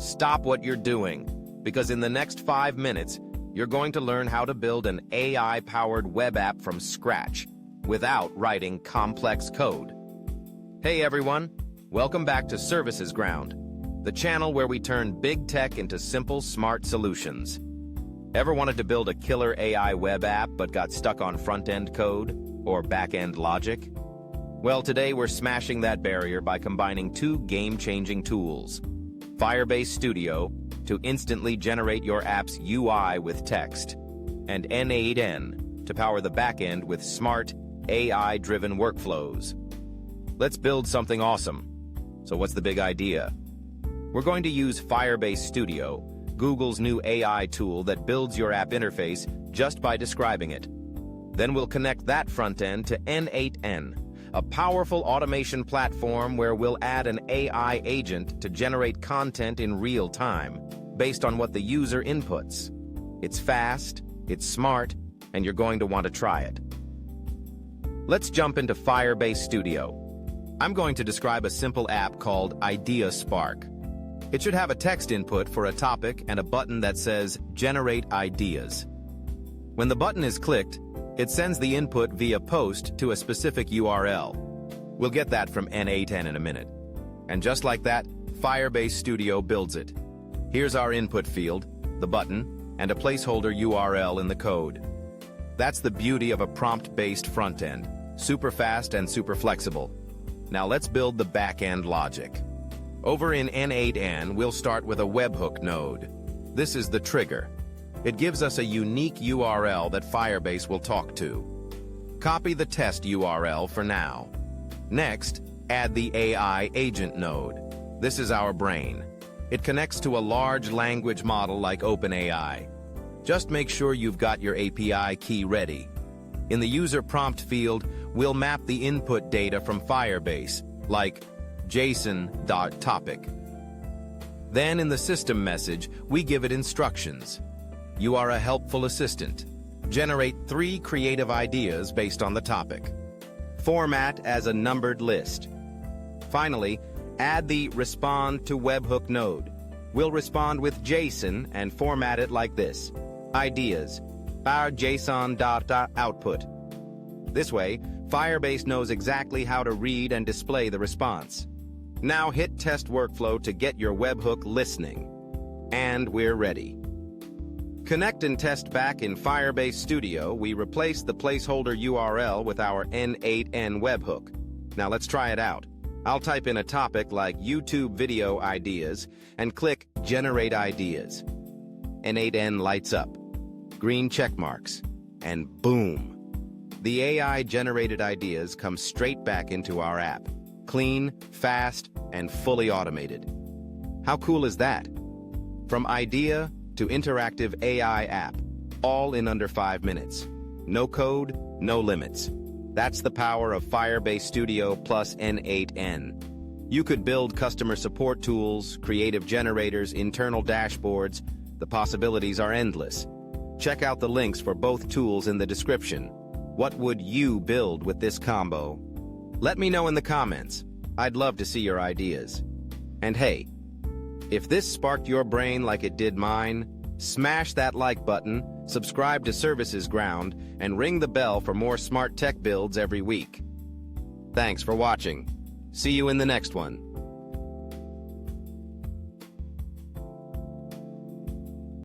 stop what you're doing, because in the next 5 minutes, you're going to learn how to build an AI-powered web app from scratch without writing complex code. Hey everyone, welcome back to Services Ground, the channel where we turn big tech into simple, smart solutions. Ever wanted to build a killer AI web app but got stuck on front-end code or back-end logic? Well, today we're smashing that barrier by combining two game-changing tools. Firebase Studio, to instantly generate your app's UI with text, and n8n, to power the backend with smart, AI-driven workflows. Let's build something awesome. So what's the big idea? We're going to use Firebase Studio, Google's new AI tool that builds your app interface just by describing it. Then we'll connect that front end to n8n, a powerful automation platform where we'll add an AI agent to generate content in real time, based on what the user inputs. It's fast, it's smart, and you're going to want to try it. Let's jump into Firebase Studio. I'm going to describe a simple app called Idea Spark. It should have a text input for a topic and a button that says Generate Ideas. When the button is clicked, it sends the input via post to a specific URL. We'll get that from n8n in a minute. And just like that, Firebase Studio builds it. Here's our input field, the button, and a placeholder URL in the code. That's the beauty of a prompt-based front end, super fast and super flexible. Now let's build the back-end logic. Over in n8n, we'll start with a webhook node. This is the trigger. It gives us a unique URL that Firebase will talk to. Copy the test URL for now. Next, add the AI agent node. This is our brain. It connects to a large language model like OpenAI. Just make sure you've got your API key ready. In the user prompt field, we'll map the input data from Firebase, like JSON.topic. Then in the system message, we give it instructions. You are a helpful assistant. Generate 3 creative ideas based on the topic. Format as a numbered list. Finally, add the Respond to Webhook node. We'll respond with JSON and format it like this. Ideas, our JSON.output. This way, Firebase knows exactly how to read and display the response. Now hit Test Workflow to get your webhook listening. And we're ready. Connect and test back in Firebase Studio. We replace the placeholder URL with our n8n webhook. Now let's try it out. I'll type in a topic like YouTube video ideas and click Generate Ideas. n8n lights up, green check marks, and boom! The AI-generated ideas come straight back into our app. Clean, fast, and fully automated. How cool is that? From idea to interactive AI app, all in under 5 minutes. No code, no limits. That's the power of Firebase Studio plus n8n. You could build customer support tools, creative generators, internal dashboards. The possibilities are endless. Check out the links for both tools in the description. What would you build with this combo? Let me know in the comments. I'd love to see your ideas. And hey, if this sparked your brain like it did mine, smash that like button, subscribe to Services Ground, and ring the bell for more smart tech builds every week. Thanks for watching. See you in the next one.